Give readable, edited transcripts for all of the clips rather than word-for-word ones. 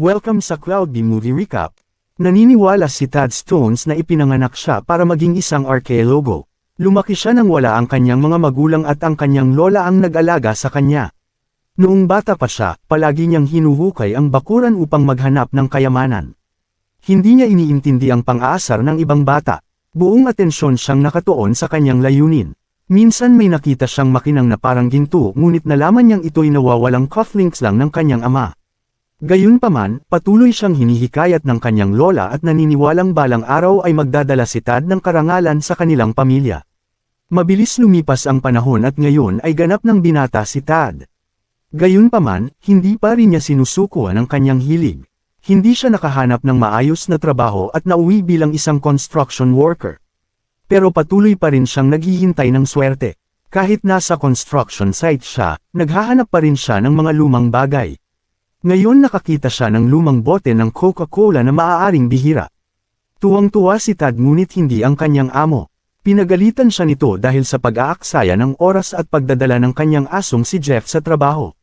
Welcome sa Cloud B Movie Recap. Naniniwala si Tad Stones na ipinanganak siya para maging isang arkeologo. Lumaki siya nang wala ang kanyang mga magulang at ang kanyang lola ang nag-alaga sa kanya. Noong bata pa siya, palagi niyang hinuhukay ang bakuran upang maghanap ng kayamanan. Hindi niya iniintindi ang pang-aasar ng ibang bata. Buong atensyon siyang nakatuon sa kanyang layunin. Minsan may nakita siyang makinang na parang ginto ngunit nalaman niyang ito'y nawawalang cufflinks lang ng kanyang ama. Gayunpaman, patuloy siyang hinihikayat ng kanyang lola at naniniwalang balang araw ay magdadala si Tad ng karangalan sa kanilang pamilya. Mabilis lumipas ang panahon at ngayon ay ganap ng binata si Tad. Gayunpaman, hindi pa rin niya sinusukuan ang kanyang hilig. Hindi siya nakahanap ng maayos na trabaho at nauwi bilang isang construction worker. Pero patuloy pa rin siyang naghihintay ng swerte. Kahit nasa construction site siya, naghahanap pa rin siya ng mga lumang bagay. Ngayon nakakita siya ng lumang bote ng Coca-Cola na maaaring bihira. Tuwang-tuwa si Tad ngunit hindi ang kanyang amo. Pinagalitan siya nito dahil sa pag-aaksaya ng oras at pagdadala ng kanyang asong si Jeff sa trabaho.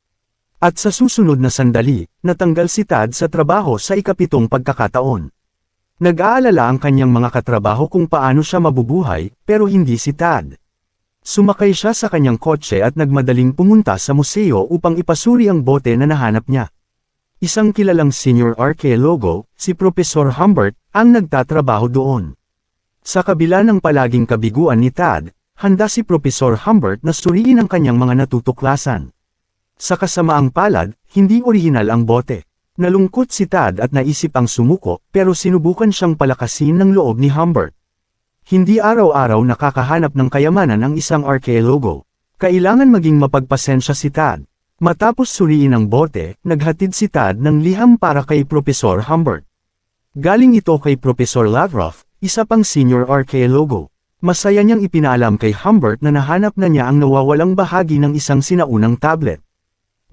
At sa susunod na sandali, natanggal si Tad sa trabaho sa ikapitong pagkakataon. Nag-aalala ang kanyang mga katrabaho kung paano siya mabubuhay, pero hindi si Tad. Sumakay siya sa kanyang kotse at nagmadaling pumunta sa museo upang ipasuri ang bote na nahanap niya. Isang kilalang senior arkeologo, si Professor Humbert, ang nagtatrabaho doon. Sa kabila ng palaging kabiguan ni Tad, handa si Professor Humbert na suriin ang kanyang mga natutuklasan. Sa kasamaang palad, hindi orihinal ang bote. Nalungkot si Tad at naisip ang sumuko, pero sinubukan siyang palakasin ng loob ni Humbert. Hindi araw-araw nakakahanap ng kayamanan ang isang arkeologo. Kailangan maging mapagpasensya si Tad. Matapos suriin ang bote, naghatid si Tad ng liham para kay Professor Humbert. Galing ito kay Professor Lavrov, isa pang senior arkeologo. Masaya niyang ipinaalam kay Humbert na nahanap na niya ang nawawalang bahagi ng isang sinaunang tablet.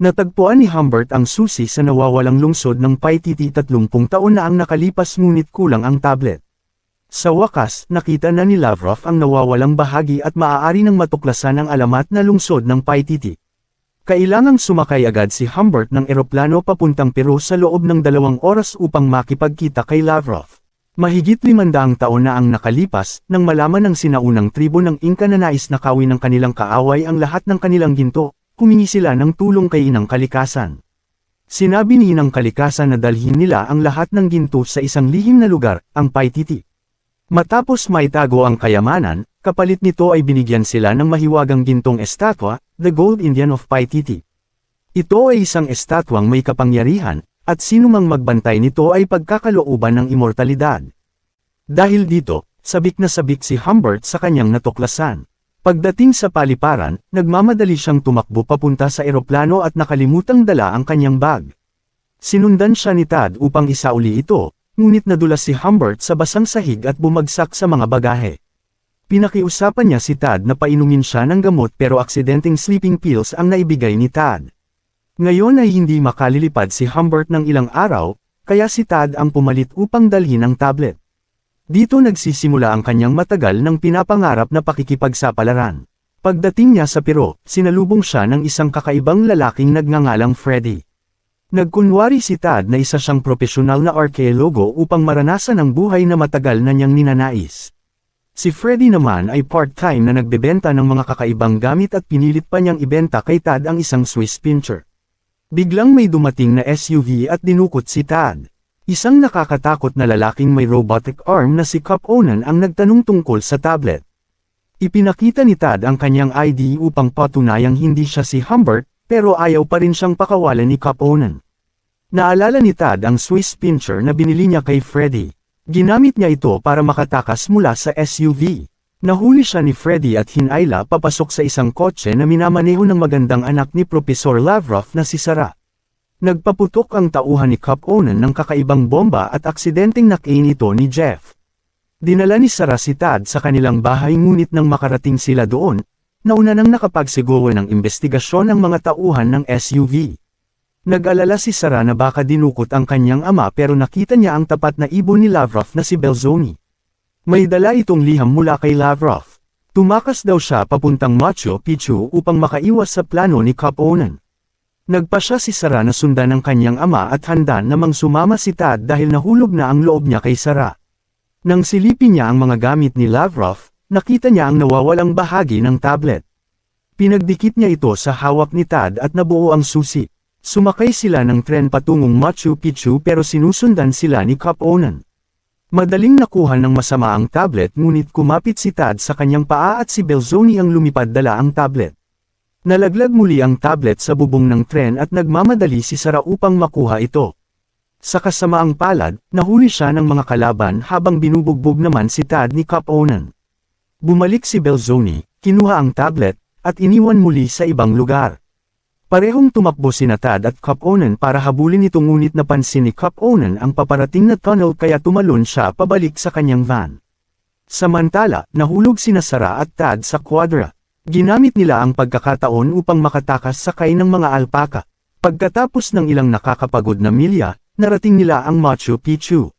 Natagpuan ni Humbert ang susi sa nawawalang lungsod ng Paititi 30 taon na ang nakalipas ngunit kulang ang tablet. Sa wakas, nakita na ni Lavrov ang nawawalang bahagi at maaari nang matuklasan ang alamat na lungsod ng Paititi. Kailangang sumakay agad si Humbert ng eroplano papuntang Peru sa loob ng 2 oras upang makipagkita kay Lavrov. Mahigit 500 taon na ang nakalipas, nang malaman ng sinaunang tribo ng Inca na nais nakawin ng kanilang kaaway ang lahat ng kanilang ginto, humingi sila ng tulong kay Inang Kalikasan. Sinabi ni Inang Kalikasan na dalhin nila ang lahat ng ginto sa isang lihim na lugar, ang Paititi. Matapos maitago ang kayamanan, kapalit nito ay binigyan sila ng mahiwagang gintong estatwa, the Gold Indian of Paititi. Ito ay isang estatwang may kapangyarihan, at sinumang magbantay nito ay pagkakalooban ng immortalidad. Dahil dito, sabik na sabik si Humbert sa kanyang natuklasan. Pagdating sa paliparan, nagmamadali siyang tumakbo papunta sa eroplano at nakalimutang dala ang kanyang bag. Sinundan siya ni Tad upang isauli ito, ngunit nadulas si Humbert sa basang sahig at bumagsak sa mga bagahe. Pinakiusapan niya si Tad na painumin siya ng gamot pero aksidenteng sleeping pills ang naibigay ni Tad. Ngayon ay hindi makalilipad si Humbert ng ilang araw, kaya si Tad ang pumalit upang dalhin ang tablet. Dito nagsisimula ang kanyang matagal ng pinapangarap na pakikipagsapalaran. Pagdating niya sa Peru, sinalubong siya ng isang kakaibang lalaking nagngangalang Freddy. Nagkunwari si Tad na isa siyang propesyonal na arkeologo upang maranasan ang buhay na matagal na niyang ninanais. Si Freddy naman ay part-time na nagbebenta ng mga kakaibang gamit at pinilit pa niyang ibenta kay Tad ang isang Swiss pincher. Biglang may dumating na SUV at dinukot si Tad. Isang nakakatakot na lalaking may robotic arm na si Cap Onan ang nagtanong tungkol sa tablet. Ipinakita ni Tad ang kanyang ID upang patunayang hindi siya si Humbert, pero ayaw pa rin siyang pakawalan ni Cap Onan. Naalala ni Tad ang Swiss pincher na binili niya kay Freddy. Ginamit niya ito para makatakas mula sa SUV. Nahuli siya ni Freddy at hinayla papasok sa isang kotse na minamaneho ng magandang anak ni Professor Lavrov na si Sarah. Nagpaputok ang tauhan ni Cap Onan ng kakaibang bomba at aksidenteng nakain ito ni Jeff. Dinala ni Sarah si Tad sa kanilang bahay ngunit nang makarating sila doon, nauna nang nakapagsigawa ng investigasyon ang mga tauhan ng SUV. Nag-alala si Sarah na baka dinukot ang kanyang ama pero nakita niya ang tapat na ibon ni Lavrov na si Belzoni. May dala itong liham mula kay Lavrov. Tumakas daw siya papuntang Machu Picchu upang makaiwas sa plano ni Cap Onan. Nagpasya si Sarah na sundan ng kanyang ama at handa namang sumama si Tad dahil nahulog na ang loob niya kay Sarah. Nang silipin niya ang mga gamit ni Lavrov, nakita niya ang nawawalang bahagi ng tablet. Pinagdikit niya ito sa hawak ni Tad at nabuo ang susi. Sumakay sila ng tren patungong Machu Picchu pero sinusundan sila ni Cop Onan. Madaling nakuha ng masama ang tablet ngunit kumapit si Tad sa kanyang paa at si Belzoni ang lumipad dala ang tablet. Nalaglag muli ang tablet sa bubong ng tren at nagmamadali si Sarah upang makuha ito. Sa kasamaang palad, nahuli siya ng mga kalaban habang binubugbog naman si Tad ni Cop Onan. Bumalik si Belzoni, kinuha ang tablet, at iniwan muli sa ibang lugar. Parehong tumakbo sina Tad at Cop Onan para habulin ito ngunit napansin ni Cop Onan ang paparating na tunnel kaya tumalon siya pabalik sa kanyang van. Samantala, nahulog sina Sarah at Tad sa quadra. Ginamit nila ang pagkakataon upang makatakas sakay ng mga alpaka. Pagkatapos ng ilang nakakapagod na milya, narating nila ang Machu Picchu.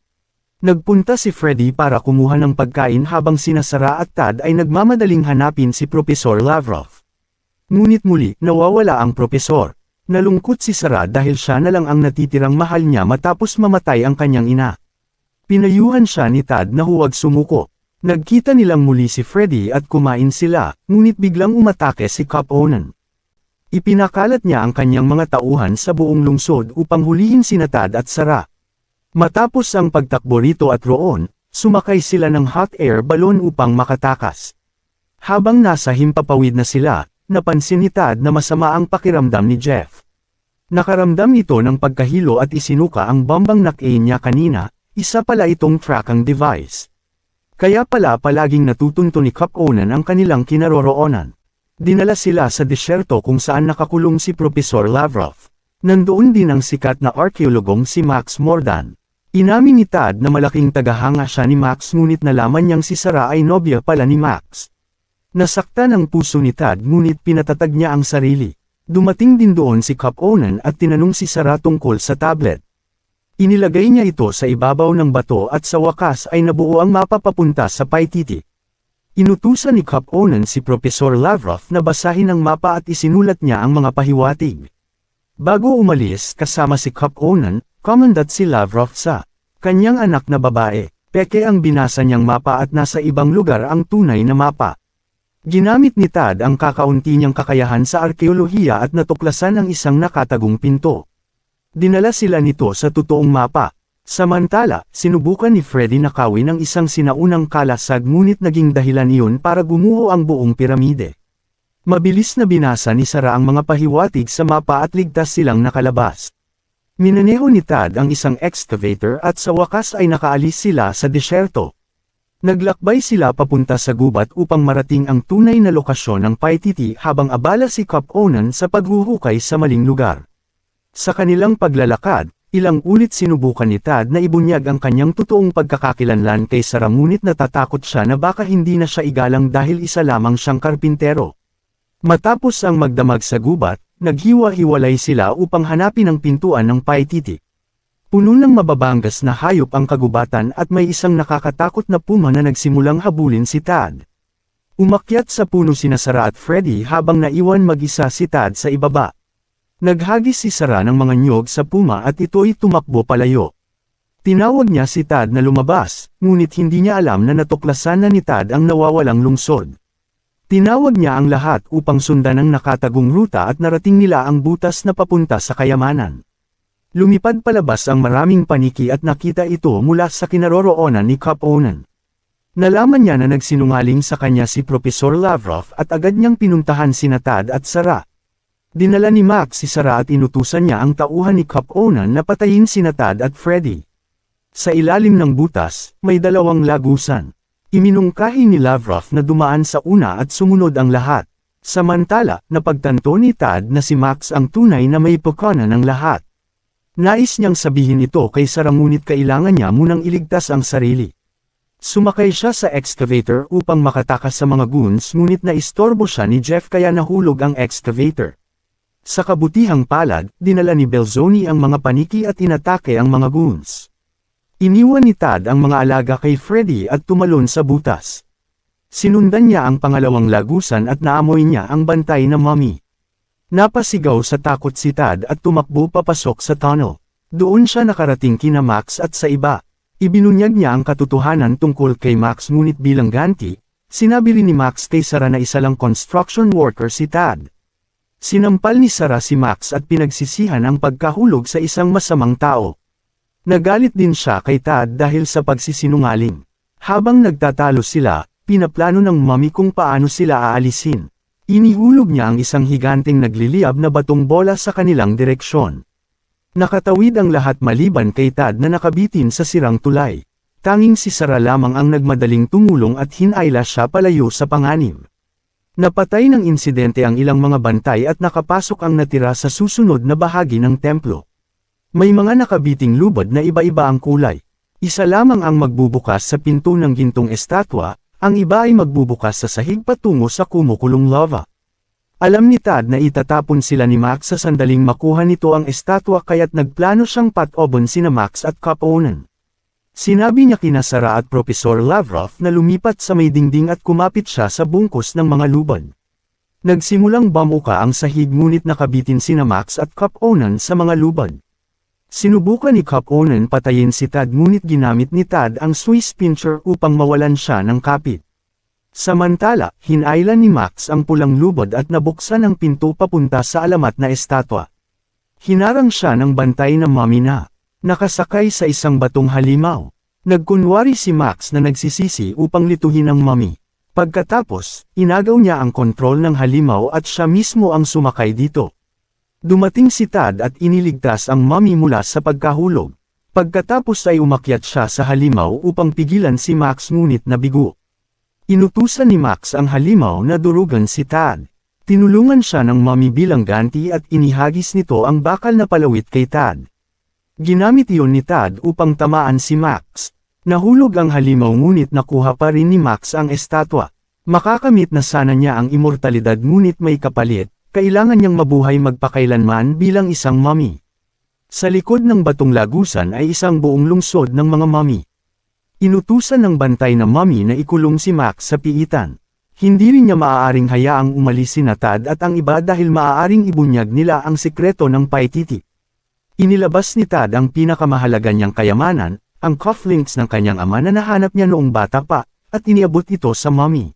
Nagpunta si Freddy para kumuha ng pagkain habang sina Sarah at Tad ay nagmamadaling hanapin si Propesor Lavrov. Ngunit muli, nawawala ang propesor. Nalungkot si Sarah dahil siya na lang ang natitirang mahal niya matapos mamatay ang kanyang ina. Pinayuhan siya ni Tad na huwag sumuko. Nagkita nilang muli si Freddy at kumain sila, ngunit biglang umatake si Cop Onan. Ipinakalat niya ang kanyang mga tauhan sa buong lungsod upang hulihin sina Tad at Sarah. Matapos ang pagtakbo rito at roon, sumakay sila ng hot air balloon upang makatakas. Habang nasa himpapawid na sila, napansin ni Tad na masama ang pakiramdam ni Jeff. Nakaramdam ito ng pagkahilo at isinuka ang bombang nak-aim niya kanina, isa pala itong tracking device. Kaya pala palaging natutunto ni Cop Onan ang kanilang kinaroroonan. Dinala sila sa disyerto kung saan nakakulong si Propesor Lavrov. Nandoon din ang sikat na arkeologong si Max Mordan. Inamin ni Tad na malaking tagahanga siya ni Max ngunit nalaman niyang si Sarah ay nobya pala ni Max. Nasaktan ang puso ni Tad ngunit pinatatag niya ang sarili. Dumating din doon si Cop Onan at tinanong si Sarah tungkol sa tablet. Inilagay niya ito sa ibabaw ng bato at sa wakas ay nabuo ang mapa papunta sa Paititi. Inutusan ni Cop Onan si Propesor Lavrov na basahin ang mapa at isinulat niya ang mga pahiwatig. Bago umalis kasama si Cop Onan, komandat si Lavrov sa kanyang anak na babae. Peke ang binasa niyang mapa at nasa ibang lugar ang tunay na mapa. Ginamit ni Tad ang kakaunti niyang kakayahan sa arkeolohiya at natuklasan ang isang nakatagong pinto. Dinala sila nito sa totoong mapa. Samantala, sinubukan ni Freddy nakawin ang isang sinaunang kalasag ngunit naging dahilan iyon para gumuho ang buong piramide. Mabilis na binasa ni Sarah ang mga pahiwatig sa mapa at ligtas silang nakalabas. Minaneho ni Tad ang isang excavator at sa wakas ay nakaalis sila sa disyerto. Naglakbay sila papunta sa gubat upang marating ang tunay na lokasyon ng Paititi habang abala si Cop Onan sa paghuhukay sa maling lugar. Sa kanilang paglalakad, ilang ulit sinubukan ni Tad na ibunyag ang kanyang totoong pagkakakilanlan kay Sarah ngunit natatakot siya na baka hindi na siya igalang dahil isa lamang siyang karpintero. Matapos ang magdamag sa gubat, naghiwa-hiwalay sila upang hanapin ang pintuan ng Paititi. Puno ng mababangas na hayop ang kagubatan at may isang nakakatakot na puma na nagsimulang habulin si Tad. Umakyat sa puno sina Sarah at Freddy habang naiwan mag-isa si Tad sa ibaba. Naghagis si Sarah ng mga nyog sa puma at ito'y tumakbo palayo. Tinawag niya si Tad na lumabas, ngunit hindi niya alam na natuklasan na ni Tad ang nawawalang lungsod. Tinawag niya ang lahat upang sundan ang nakatagong ruta at narating nila ang butas na papunta sa kayamanan. Lumipad palabas ang maraming paniki at nakita ito mula sa kinaroroonan ni Cop Onan. Nalaman niya na nagsinungaling sa kanya si Propesor Lavrov at agad niyang pinuntahan sina Tad at Sarah. Dinala ni Max si Sarah at inutusan niya ang tauhan ni Cop Onan na patayin sina Tad at Freddy. Sa ilalim ng butas, may dalawang lagusan. Iminungkahi ni Lavrov na dumaan sa una at sumunod ang lahat. Samantala, napagtanto ni Tad na si Max ang tunay na may pukana ng lahat. Nais niyang sabihin ito kay Sarah ngunit kailangan niya munang iligtas ang sarili. Sumakay siya sa excavator upang makatakas sa mga goons ngunit naistorbo siya ni Jeff kaya nahulog ang excavator. Sa kabutihang palad, dinala ni Belzoni ang mga paniki at inatake ang mga goons. Iniwan ni Tad ang mga alaga kay Freddy at tumalon sa butas. Sinundan niya ang pangalawang lagusan at naamoy niya ang bantay na mummy. Napasigaw sa takot si Tad at tumakbo papasok sa tunnel. Doon siya nakarating kina Max at sa iba. Ibinunyag niya ang katotohanan tungkol kay Max ngunit bilang ganti, sinabi rin ni Max kay Sarah na isa lang construction worker si Tad. Sinampal ni Sarah si Max at pinagsisihan ang pagkahulog sa isang masamang tao. Nagalit din siya kay Tad dahil sa pagsisinungaling. Habang nagtatalo sila, pinaplano ng mommy kung paano sila aalisin. Inihulog niya ang isang higanteng nagliliyab na batong bola sa kanilang direksyon. Nakatawid ang lahat maliban kay Tad na nakabitin sa sirang tulay. Tanging si Sarah lamang ang nagmadaling tumulong at hinayla siya palayo sa panganib. Napatay ng insidente ang ilang mga bantay at nakapasok ang natira sa susunod na bahagi ng templo. May mga nakabiting lubad na iba-iba ang kulay. Isa lamang ang magbubukas sa pinto ng gintong estatwa, ang iba ay magbubukas sa sahig patungo sa kumukulong lava. Alam ni Tad na itatapon sila ni Max sa sandaling makuha nito ang estatwa kaya't nagplano siyang patobon sina Max at Caponen. Sinabi niya kina Sarah at Professor Lavrov na lumipat sa may dingding at kumapit siya sa bungkos ng mga lubad. Nagsimulang bamuka ang sahig ngunit nakabitin sina Max at Caponen sa mga lubad. Sinubukan ni Caponen patayin si Tad ngunit ginamit ni Tad ang Swiss pincher upang mawalan siya ng kapit. Samantala, hinaylan ni Max ang pulang lubad at nabuksan ang pinto papunta sa alamat na estatwa. Hinarang siya ng bantay ng mommy na nakasakay sa isang batong halimaw. Nagkunwari si Max na nagsisisi upang lituhin ang mommy. Pagkatapos, inagaw niya ang kontrol ng halimaw at siya mismo ang sumakay dito. Dumating si Tad at iniligtas ang mommy mula sa pagkahulog. Pagkatapos ay umakyat siya sa halimaw upang pigilan si Max ngunit nabigo. Inutusan ni Max ang halimaw na durugan si Tad. Tinulungan siya ng mommy bilang ganti at inihagis nito ang bakal na palawit kay Tad. Ginamit iyon ni Tad upang tamaan si Max. Nahulog ang halimaw ngunit nakuha pa rin ni Max ang estatwa. Makakamit na sana niya ang immortalidad ngunit may kapalit. Kailangan niyang mabuhay magpakailanman bilang isang mommy. Sa likod ng batong lagusan ay isang buong lungsod ng mga mommy. Inutusan ng bantay na mommy na ikulong si Max sa piitan. Hindi rin niya maaaring hayaang umalis si Tad at ang iba dahil maaaring ibunyag nila ang sikreto ng paititi. Inilabas ni Tad ang pinakamahalaga niyang kayamanan, ang cufflinks ng kanyang ama na nahanap niya noong bata pa, at iniabot ito sa mommy.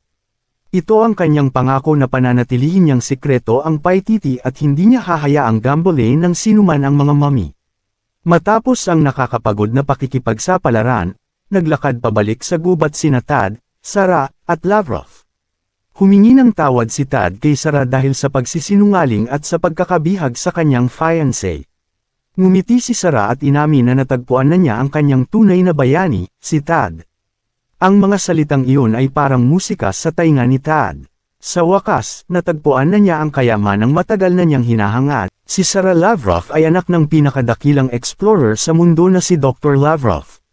Ito ang kanyang pangako na pananatilihin niyang sikreto ang paititi at hindi niya hahayaang gambolain ng sinuman ang mga mommy. Matapos ang nakakapagod na pakikipagsapalaran, naglakad pabalik sa gubat sina Tad, Sarah, at Lavrov. Humingi ng tawad si Tad kay Sarah dahil sa pagsisinungaling at sa pagkakabihag sa kanyang fiancé. Ngumiti si Sarah at inamin na natagpuan na niya ang kanyang tunay na bayani, si Tad. Ang mga salitang iyon ay parang musika sa tainga ni Tad. Sa wakas, natagpuan na niya ang kayamanang matagal na niyang hinahangad. Si Sarah Lavrov ay anak ng pinakadakilang explorer sa mundo na si Dr. Lavrov.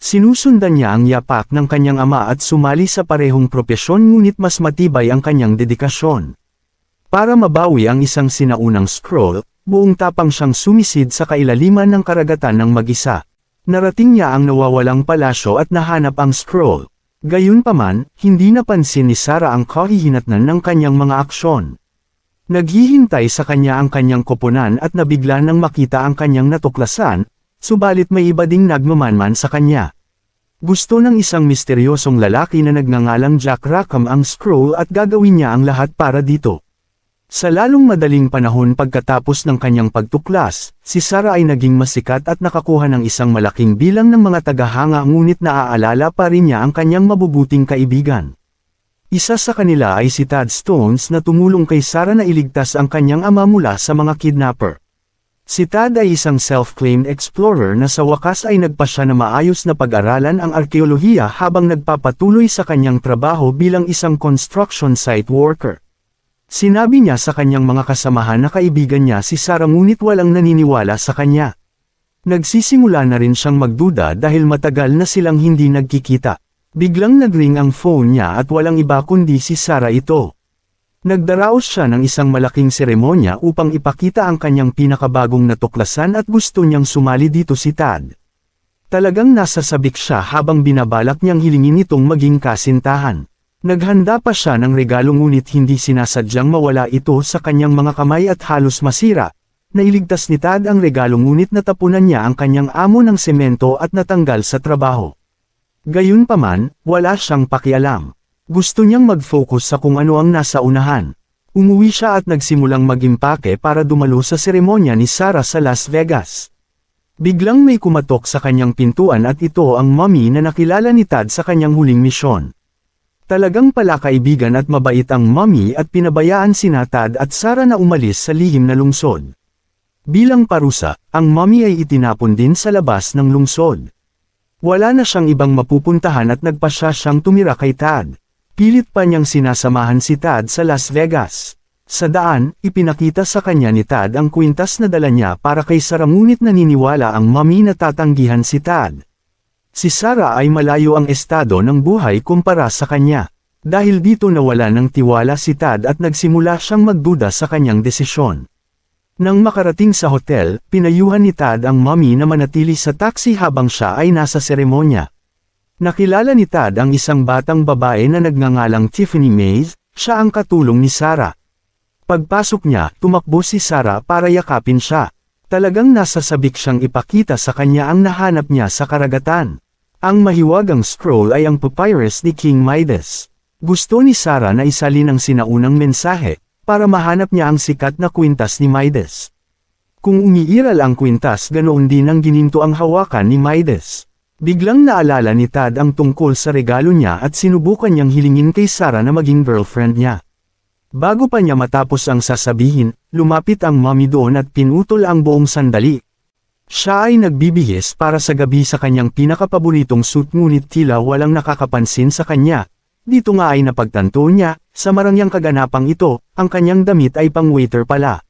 Sinusundan niya ang yapak ng kanyang ama at sumali sa parehong propesyon ngunit mas matibay ang kanyang dedikasyon. Para mabawi ang isang sinaunang scroll, buong tapang siyang sumisid sa kailaliman ng karagatan ng mag-isa. Narating niya ang nawawalang palasyo at nahanap ang scroll. Gayunpaman, hindi napansin ni Sarah ang kahihinatnan ng kanyang mga aksyon. Naghihintay sa kanya ang kanyang koponan at nabigla nang makita ang kanyang natuklasan, subalit may iba ding nagmamanman sa kanya. Gusto ng isang misteryosong lalaki na nagngangalang Jack Rackham ang scroll at gagawin niya ang lahat para dito. Sa lalong madaling panahon pagkatapos ng kanyang pagtuklas, si Sarah ay naging masikat at nakakuha ng isang malaking bilang ng mga tagahanga ngunit naaalala pa rin niya ang kanyang mabubuting kaibigan. Isa sa kanila ay si Tad Stones na tumulong kay Sarah na iligtas ang kanyang ama mula sa mga kidnapper. Si Tad ay isang self-claimed explorer na sa wakas ay nagpasya na maayos na pag-aralan ang arkeolohiya habang nagpapatuloy sa kanyang trabaho bilang isang construction site worker. Sinabi niya sa kanyang mga kasamahan na kaibigan niya si Sarah ngunit walang naniniwala sa kanya. Nagsisimula na rin siyang magduda dahil matagal na silang hindi nagkikita. Biglang nagring ang phone niya at walang iba kundi si Sarah ito. Nagdaraos siya ng isang malaking seremonya upang ipakita ang kanyang pinakabagong natuklasan at gusto niyang sumali dito si Tad. Talagang nasasabik siya habang binabalak niyang hilingin itong maging kasintahan. Naghanda pa siya ng regalo ngunit hindi sinasadyang mawala ito sa kanyang mga kamay at halos masira. Nailigtas ni Tad ang regalo ngunit natapunan niya ang kanyang amo ng semento at natanggal sa trabaho. Gayunpaman, wala siyang pakialam. Gusto niyang mag-focus sa kung ano ang nasa unahan. Umuwi siya at nagsimulang mag-impake para dumalo sa seremonya ni Sarah sa Las Vegas. Biglang may kumatok sa kanyang pintuan at ito ang mommy na nakilala ni Tad sa kanyang huling misyon. Talagang palakaibigan at mabait ang mommy at pinabayaan sina Tad at Sarah na umalis sa lihim na lungsod. Bilang parusa, ang mommy ay itinapon din sa labas ng lungsod. Wala na siyang ibang mapupuntahan at nagpasya siyang tumira kay Tad. Pilit pa niyang sinasamahan si Tad sa Las Vegas. Sa daan, ipinakita sa kanya ni Tad ang kwintas na dala niya para kay Sarah ngunit naniniwala ang mommy na tatanggihan si Tad. Si Sarah ay malayo ang estado ng buhay kumpara sa kanya. Dahil dito nawala ng tiwala si Tad at nagsimula siyang magduda sa kanyang desisyon. Nang makarating sa hotel, pinayuhan ni Tad ang mommy na manatili sa taxi habang siya ay nasa seremonya. Nakilala ni Tad ang isang batang babae na nagngangalang Tiffany Mays, siya ang katulong ni Sarah. Pagpasok niya, tumakbo si Sarah para yakapin siya. Talagang nasasabik siyang ipakita sa kanya ang nahanap niya sa karagatan. Ang mahiwagang scroll ay ang papyrus ni King Midas. Gusto ni Sarah na isalin ang sinaunang mensahe, para mahanap niya ang sikat na kwintas ni Midas. Kung umiiral ang kwintas ganoon din ang gininto ang hawakan ni Midas. Biglang naalala ni Tad ang tungkol sa regalo niya at sinubukan niyang hilingin kay Sarah na maging girlfriend niya. Bago pa niya matapos ang sasabihin, lumapit ang mommy doon at pinutol ang buong sandali. Siya ay nagbibihis para sa gabi sa kanyang pinakapaboritong suit ngunit tila walang nakakapansin sa kanya. Dito nga ay napagtanto niya, sa marangyang kaganapang ito, ang kanyang damit ay pang-waiter pala.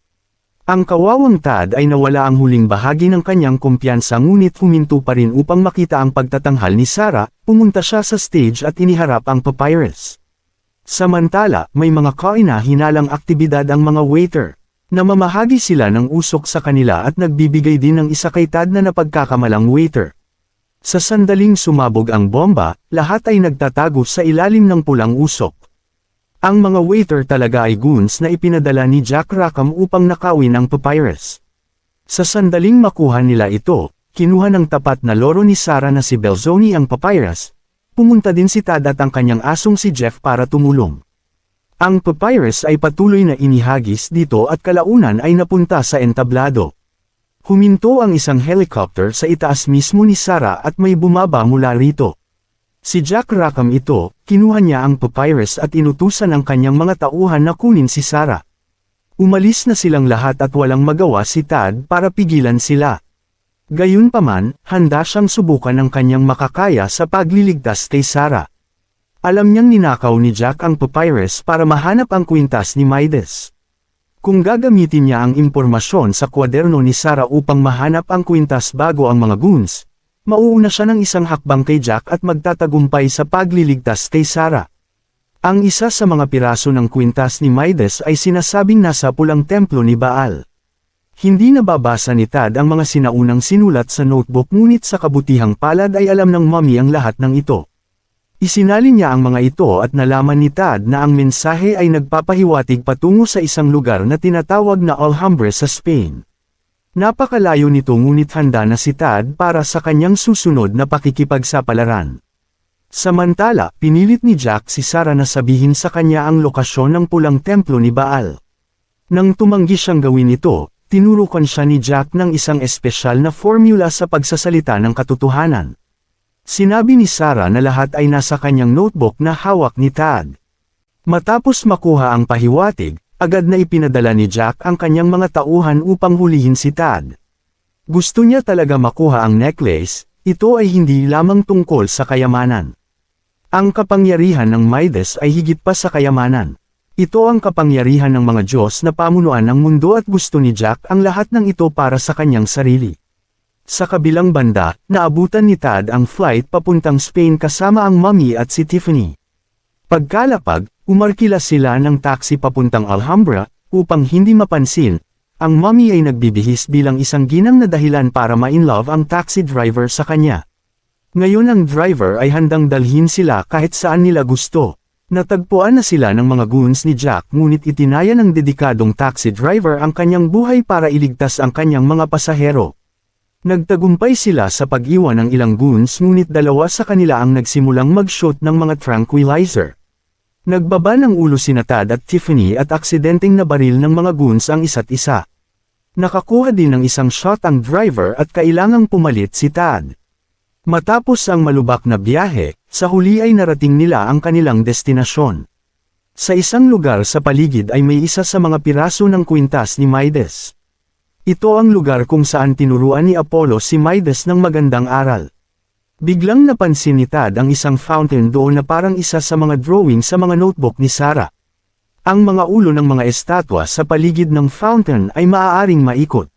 Ang kawawang Tad ay nawala ang huling bahagi ng kanyang kumpiyansa ngunit huminto pa rin upang makita ang pagtatanghal ni Sarah, pumunta siya sa stage at iniharap ang papyrus. Samantala, may mga kaina-hinalang aktibidad ang mga waiter. Namamahagi sila ng usok sa kanila at nagbibigay din ng isa kay Tad na napagkakamalang waiter. Sa sandaling sumabog ang bomba, lahat ay nagtatago sa ilalim ng pulang usok. Ang mga waiter talaga ay goons na ipinadala ni Jack Rackham upang nakawin ang papyrus. Sa sandaling makuha nila ito, kinuha ng tapat na loro ni Sarah na si Belzoni ang papyrus. Pumunta din si Tad at ang kanyang asong si Jeff para tumulong. Ang papyrus ay patuloy na inihagis dito at kalaunan ay napunta sa entablado. Huminto ang isang helicopter sa itaas mismo ni Sarah at may bumaba mula rito. Si Jack Rackham ito, kinuha niya ang papyrus at inutusan ang kanyang mga tauhan na kunin si Sarah. Umalis na silang lahat at walang magawa si Tad para pigilan sila. Gayunpaman, handa siyang subukan ang kanyang makakaya sa pagliligtas kay Sarah. Alam niyang ninakaw ni Jack ang papyrus para mahanap ang kwintas ni Midas. Kung gagamitin niya ang impormasyon sa kwaderno ni Sarah upang mahanap ang kwintas bago ang mga goons, mauuna siya ng isang hakbang kay Jack at magtatagumpay sa pagliligtas kay Sarah. Ang isa sa mga piraso ng kwintas ni Midas ay sinasabing nasa pulang templo ni Baal. Hindi nababasa ni Tad ang mga sinaunang sinulat sa notebook ngunit sa kabutihang palad ay alam ng mommy ang lahat ng ito. Isinalin niya ang mga ito at nalaman ni Tad na ang mensahe ay nagpapahiwatig patungo sa isang lugar na tinatawag na Alhambra sa Spain. Napakalayo nito ngunit handa na si Tad para sa kanyang susunod na pakikipagsapalaran. Samantala, pinilit ni Jack si Sarah na sabihin sa kanya ang lokasyon ng pulang templo ni Baal. Nang tumanggi siyang gawin ito, tinurukan siya ni Jack ng isang espesyal na formula sa pagsasalita ng katotohanan. Sinabi ni Sarah na lahat ay nasa kanyang notebook na hawak ni Tad. Matapos makuha ang pahiwatig, agad na ipinadala ni Jack ang kanyang mga tauhan upang hulihin si Tad. Gusto niya talaga makuha ang necklace, ito ay hindi lamang tungkol sa kayamanan. Ang kapangyarihan ng Midas ay higit pa sa kayamanan. Ito ang kapangyarihan ng mga Diyos na pamunuan ng mundo at gusto ni Jack ang lahat ng ito para sa kanyang sarili. Sa kabilang banda, naabutan ni Tad ang flight papuntang Spain kasama ang mommy at si Tiffany. Pagkalapag, umarkila sila ng taxi papuntang Alhambra, upang hindi mapansin, ang mommy ay nagbibihis bilang isang ginang na dahilan para ma-inlove ang taxi driver sa kanya. Ngayon ang driver ay handang dalhin sila kahit saan nila gusto. Natagpuan na sila ng mga goons ni Jack ngunit itinaya ng dedikadong taxi driver ang kanyang buhay para iligtas ang kanyang mga pasahero. Nagtagumpay sila sa pag-iwan ng ilang goons ngunit dalawa sa kanila ang nagsimulang mag-shoot ng mga tranquilizer. Nagbaba ng ulo sina Tad at Tiffany at aksidenteng nabaril ng mga goons ang isa't isa. Nakakuha din ng isang shot ang driver at kailangang pumalit si Tad. Matapos ang malubak na biyahe, sa huli ay narating nila ang kanilang destinasyon. Sa isang lugar sa paligid ay may isa sa mga piraso ng kwintas ni Midas. Ito ang lugar kung saan tinuruan ni Apollo si Midas ng magandang aral. Biglang napansin ni Tad ang isang fountain doon na parang isa sa mga drawing sa mga notebook ni Sarah. Ang mga ulo ng mga estatwa sa paligid ng fountain ay maaaring maikot.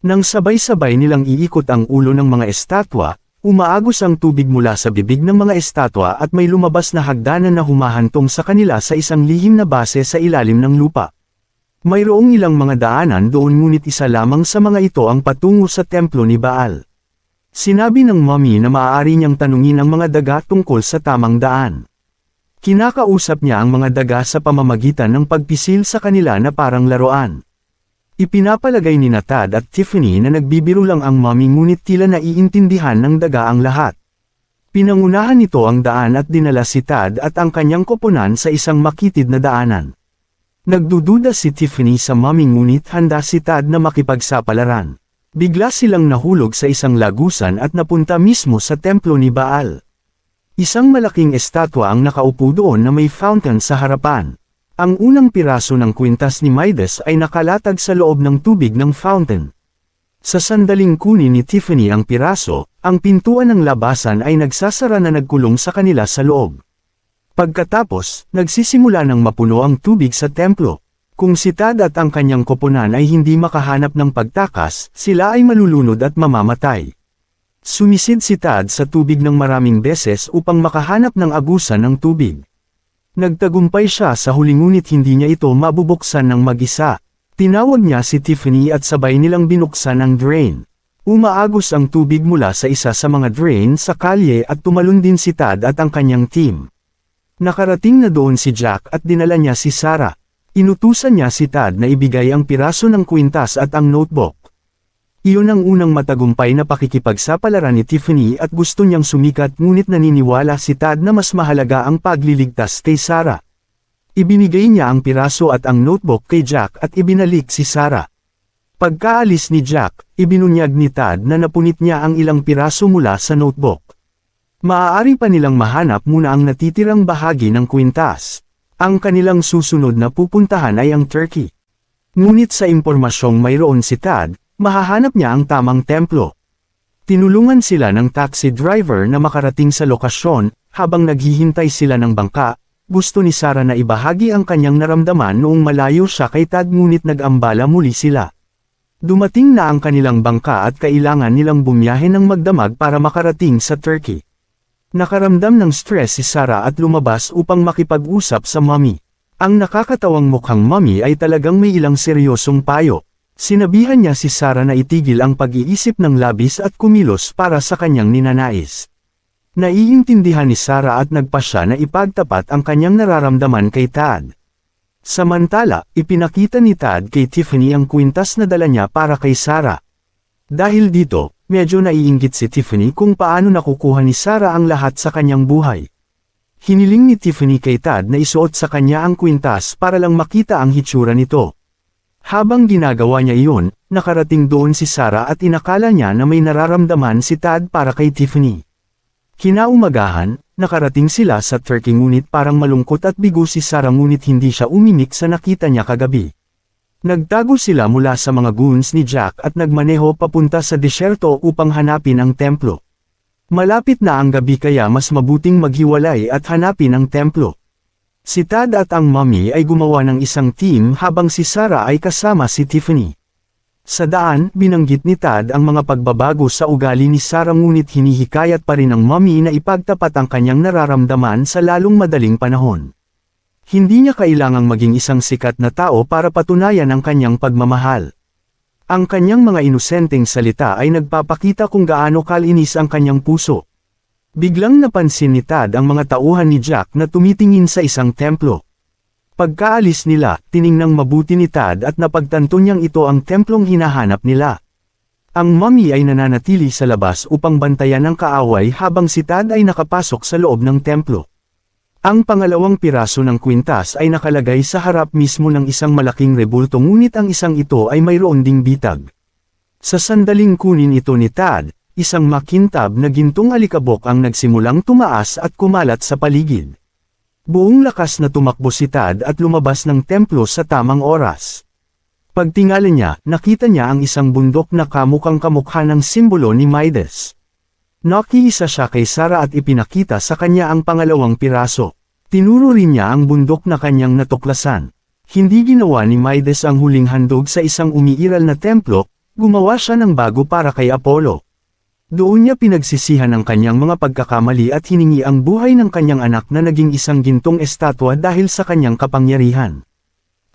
Nang sabay-sabay nilang iikot ang ulo ng mga estatwa, umaagos ang tubig mula sa bibig ng mga estatwa at may lumabas na hagdanan na humahantong sa kanila sa isang lihim na base sa ilalim ng lupa. Mayroong ilang mga daanan doon ngunit isa lamang sa mga ito ang patungo sa templo ni Baal. Sinabi ng mommy na maaari niyang tanungin ang mga daga tungkol sa tamang daan. Kinakausap niya ang mga daga sa pamamagitan ng pagpisil sa kanila na parang laruan. Ipinapalagay ni Tad at Tiffany na nagbibiro lang ang mommy ngunit tila naiintindihan ng daga ang lahat. Pinangunahan nito ang daan at dinala si Tad at ang kanyang koponan sa isang makitid na daanan. Nagdududa si Tiffany sa mommy ngunit handa si Tad na makipagsapalaran. Bigla silang nahulog sa isang lagusan at napunta mismo sa templo ni Baal. Isang malaking estatwa ang nakaupo doon na may fountain sa harapan. Ang unang piraso ng kwintas ni Midas ay nakalatag sa loob ng tubig ng fountain. Sa sandaling kunin ni Tiffany ang piraso, ang pintuan ng labasan ay nagsasara na nagkulong sa kanila sa loob. Pagkatapos, nagsisimula ng mapuno ang tubig sa templo. Kung si Tad at ang kanyang koponan ay hindi makahanap ng pagtakas, sila ay malulunod at mamamatay. Sumisid si Tad sa tubig ng maraming beses upang makahanap ng agusan ng tubig. Nagtagumpay siya sa huli ngunit hindi niya ito mabubuksan ng mag-isa. Tinawag niya si Tiffany at sabay nilang binuksan ang drain. Umaagos ang tubig mula sa isa sa mga drain sa kalye at tumalon din si Tad at ang kanyang team. Nakarating na doon si Jack at dinala niya si Sarah. Inutusan niya si Tad na ibigay ang piraso ng kwintas at ang notebook. Iyon ang unang matagumpay na pakikipagsapalaran ni Tiffany at gusto niyang sumikat ngunit naniniwala si Tad na mas mahalaga ang pagliligtas kay Sarah. Ibinigay niya ang piraso at ang notebook kay Jack at ibinalik si Sarah. Pagkaalis ni Jack, ibinunyag ni Tad na napunit niya ang ilang piraso mula sa notebook. Maaari pa nilang mahanap muna ang natitirang bahagi ng kwintas. Ang kanilang susunod na pupuntahan ay ang Turkey. Ngunit sa impormasyong mayroon si Tad, mahahanap niya ang tamang templo. Tinulungan sila ng taxi driver na makarating sa lokasyon, habang naghihintay sila ng bangka. Gusto ni Sarah na ibahagi ang kanyang naramdaman noong malayo siya kay Tad ngunit nag-ambala muli sila. Dumating na ang kanilang bangka at kailangan nilang bumiyahe ng magdamag para makarating sa Turkey. Nakaramdam ng stress si Sarah at lumabas upang makipag-usap sa mommy. Ang nakakatawang mukhang mommy ay talagang may ilang seryosong payo. Sinabihan niya si Sarah na itigil ang pag-iisip ng labis at kumilos para sa kanyang ninanais. Naiintindihan ni Sarah at nagpa siya na ipagtapat ang kanyang nararamdaman kay Tad. Samantala, ipinakita ni Tad kay Tiffany ang kwintas na dala niya para kay Sarah. Dahil dito, medyo naiinggit si Tiffany kung paano nakukuha ni Sarah ang lahat sa kanyang buhay. Hiniling ni Tiffany kay Tad na isuot sa kanya ang kwintas para lang makita ang hitsura nito. Habang ginagawa niya iyon, nakarating doon si Sarah at inakala niya na may nararamdaman si Tad para kay Tiffany. Kinaumagahan, nakarating sila sa Turkey ngunit parang malungkot at bigo si Sarah ngunit hindi siya umimik sa nakita niya kagabi. Nagtago sila mula sa mga goons ni Jack at nagmaneho papunta sa disyerto upang hanapin ang templo. Malapit na ang gabi kaya mas mabuting maghiwalay at hanapin ang templo. Si Tad at ang mommy ay gumawa ng isang team habang si Sarah ay kasama si Tiffany. Sa daan, binanggit ni Tad ang mga pagbabago sa ugali ni Sarah ngunit hinihikayat pa rin ng mommy na ipagtapat ang kanyang nararamdaman sa lalong madaling panahon. Hindi niya kailangang maging isang sikat na tao para patunayan ang kanyang pagmamahal. Ang kanyang mga inosenteng salita ay nagpapakita kung gaano kalinis ang kanyang puso. Biglang napansin ni Tad ang mga tauhan ni Jack na tumitingin sa isang templo. Pagkaalis nila, tiningnang mabuti ni Tad at napagtanto niyang ito ang templong hinahanap nila. Ang mummy ay nananatili sa labas upang bantayan ang kaaway habang si Tad ay nakapasok sa loob ng templo. Ang pangalawang piraso ng kwintas ay nakalagay sa harap mismo ng isang malaking rebulto ngunit ang isang ito ay mayroon ding bitag. Sa sandaling kunin ito ni Tad, isang makintab na gintong alikabok ang nagsimulang tumaas at kumalat sa paligid. Buong lakas na tumakbo si Tad at lumabas ng templo sa tamang oras. Pagtingala niya, nakita niya ang isang bundok na kamukhang-kamukha ng simbolo ni Midas. Nakiisa siya kay Sarah at ipinakita sa kanya ang pangalawang piraso. Tinuro rin niya ang bundok na kanyang natuklasan. Hindi ginawa ni Midas ang huling handog sa isang umiiral na templo, gumawa siya ng bago para kay Apollo. Doon niya pinagsisihan ang kanyang mga pagkakamali at hiningi ang buhay ng kanyang anak na naging isang gintong estatwa dahil sa kanyang kapangyarihan.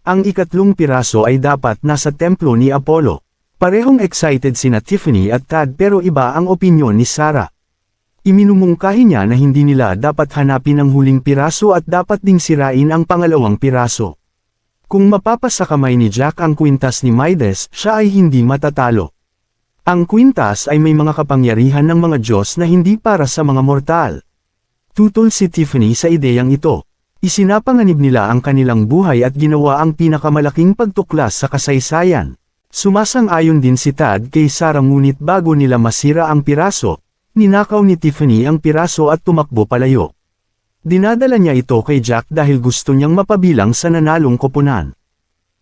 Ang ikatlong piraso ay dapat nasa templo ni Apollo. Parehong excited sina Tiffany at Tad pero iba ang opinyon ni Sarah. Iminumungkahi niya na hindi nila dapat hanapin ang huling piraso at dapat ding sirain ang pangalawang piraso. Kung mapapasa kamay ni Jack ang kwintas ni Midas, siya ay hindi matatalo. Ang kwintas ay may mga kapangyarihan ng mga Diyos na hindi para sa mga mortal. Tutol si Tiffany sa ideyang ito. Isinapanganib nila ang kanilang buhay at ginawa ang pinakamalaking pagtuklas sa kasaysayan. Sumasang-ayon din si Tad kay Sarah ngunit bago nila masira ang piraso, ninakaw ni Tiffany ang piraso at tumakbo palayo. Dinadala niya ito kay Jack dahil gusto niyang mapabilang sa nanalong koponan.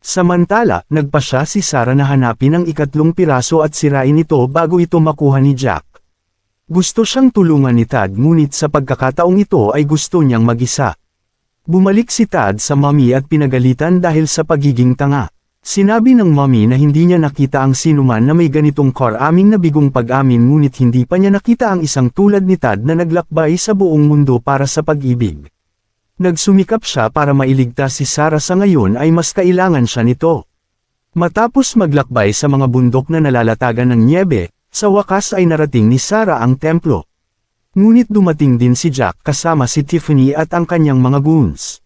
Samantala, nagpa siya si Sarah na hanapin ang ikatlong piraso at sirain ito bago ito makuha ni Jack. Gusto siyang tulungan ni Tad ngunit sa pagkakataong ito ay gusto niyang mag-isa. Bumalik si Tad sa mommy at pinagalitan dahil sa pagiging tanga. Sinabi ng mommy na hindi niya nakita ang sinuman na may ganitong karaming na bigong pag-amin ngunit hindi pa niya nakita ang isang tulad ni Tad na naglakbay sa buong mundo para sa pag-ibig. Nagsumikap siya para mailigtas si Sarah sa ngayon ay mas kailangan siya nito. Matapos maglakbay sa mga bundok na nalalatagan ng nyebe, sa wakas ay narating ni Sarah ang templo. Ngunit dumating din si Jack kasama si Tiffany at ang kanyang mga goons.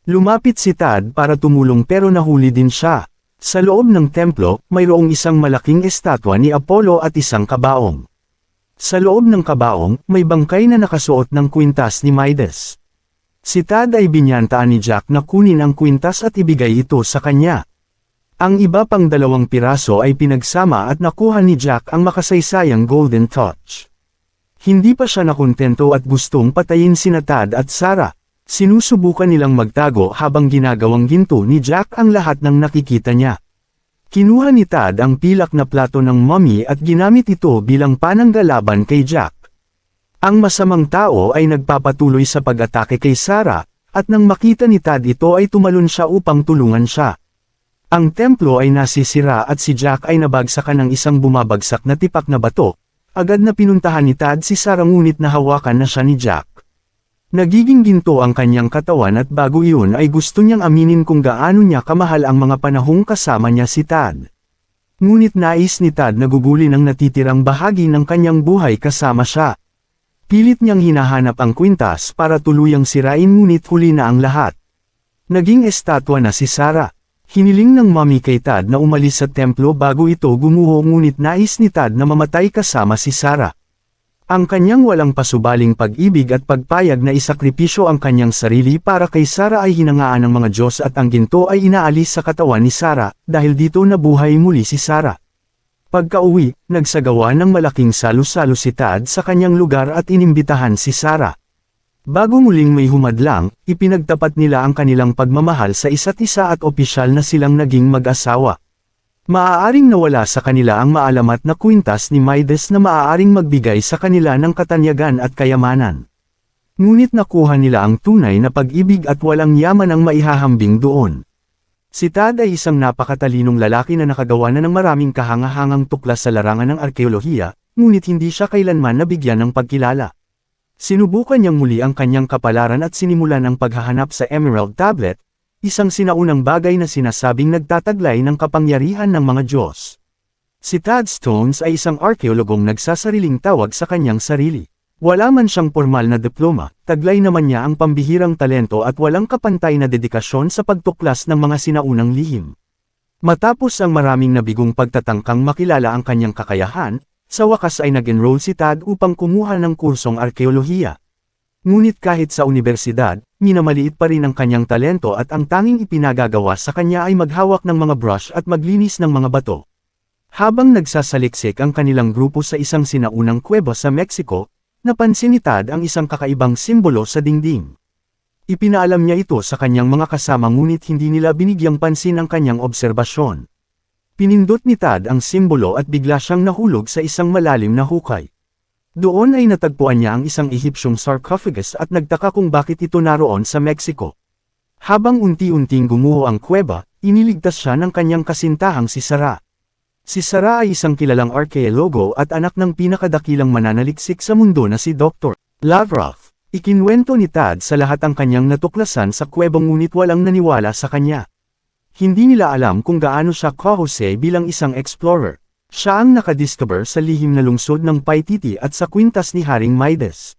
Lumapit si Tad para tumulong pero nahuli din siya. Sa loob ng templo, mayroong isang malaking estatwa ni Apollo at isang kabaong. Sa loob ng kabaong, may bangkay na nakasuot ng kwintas ni Midas. Si Tad ay binyantaan ni Jack na kunin ang kwintas at ibigay ito sa kanya. Ang iba pang dalawang piraso ay pinagsama at nakuha ni Jack ang makasaysayang Golden Touch. Hindi pa siya nakontento at gustong patayin sina Tad at Sarah. Sinusubukan nilang magtago habang ginagawang ginto ni Jack ang lahat ng nakikita niya. Kinuha ni Tad ang pilak na plato ng mommy at ginamit ito bilang pananggalaban kay Jack. Ang masamang tao ay nagpapatuloy sa pag-atake kay Sarah, at nang makita ni Tad ito ay tumalon siya upang tulungan siya. Ang templo ay nasisira at si Jack ay nabagsakan ng isang bumabagsak na tipak na bato. Agad na pinuntahan ni Tad si Sarah ngunit nahawakan na siya ni Jack. Nagiging ginto ang kanyang katawan at bago iyon ay gusto niyang aminin kung gaano niya kamahal ang mga panahong kasama niya si Tad. Ngunit nais ni Tad na gugulin ang natitirang bahagi ng kanyang buhay kasama siya. Pilit niyang hinahanap ang kwintas para tuluyang sirain ngunit huli na ang lahat. Naging estatwa na si Sarah. Hiniling ng mommy kay Tad na umalis sa templo bago ito gumuho ngunit nais ni Tad na mamatay kasama si Sarah. Ang kanyang walang pasubaling pag-ibig at pagpayag na isakripisyo ang kanyang sarili para kay Sarah ay hinangaan ng mga Diyos at ang ginto ay inaalis sa katawan ni Sarah dahil dito nabuhay muli si Sarah. Pagka-uwi, nagsagawa ng malaking salo-salo si Tad sa kanyang lugar at inimbitahan si Sarah. Bago muling may humadlang, ipinagtapat nila ang kanilang pagmamahal sa isa't isa at opisyal na silang naging mag-asawa. Maaaring nawala sa kanila ang maalamat na kwintas ni Midas na maaaring magbigay sa kanila ng katanyagan at kayamanan. Ngunit nakuha nila ang tunay na pag-ibig at walang yaman ang maihahambing doon. Si Tad ay isang napakatalinong lalaki na nakagawa na ng maraming kahangahangang tuklas sa larangan ng arkeolohiya, ngunit hindi siya kailanman nabigyan ng pagkilala. Sinubukan niyang muli ang kanyang kapalaran at sinimulan ang paghahanap sa Emerald Tablet, isang sinaunang bagay na sinasabing nagtataglay ng kapangyarihan ng mga Diyos. Si Tad Stones ay isang arkeologong nagsasariling tawag sa kanyang sarili. Wala man siyang formal na diploma, taglay naman niya ang pambihirang talento at walang kapantay na dedikasyon sa pagtuklas ng mga sinaunang lihim. Matapos ang maraming nabigong pagtatangkang makilala ang kanyang kakayahan, sa wakas ay nag-enroll si Tad upang kumuha ng kursong arkeolohiya. Ngunit kahit sa universidad, minamaliit pa rin ang kanyang talento at ang tanging ipinagagawa sa kanya ay maghawak ng mga brush at maglinis ng mga bato. Habang nagsasaliksik ang kanilang grupo sa isang sinaunang kuweba sa Mexico, napansin ni Tad ang isang kakaibang simbolo sa dingding. Ipinaalam niya ito sa kanyang mga kasama ngunit hindi nila binigyang pansin ang kanyang obserbasyon. Pinindot ni Tad ang simbolo at bigla siyang nahulog sa isang malalim na hukay. Doon ay natagpuan niya ang isang Egyptian sarcophagus at nagtaka kung bakit ito naroon sa Mexico. Habang unti-unting gumuho ang kuweba, iniligtas siya ng kanyang kasintahang si Sarah. Si Sarah ay isang kilalang arkeologo at anak ng pinakadakilang mananaliksik sa mundo na si Dr. Lavrov. Ikinwento ni Tad sa lahat ang kanyang natuklasan sa kuwebang ngunit walang naniwala sa kanya. Hindi nila alam kung gaano siya kahusay bilang isang explorer. Siya ang nakadiscover sa lihim na lungsod ng Paititi at sa kwintas ni Haring Midas.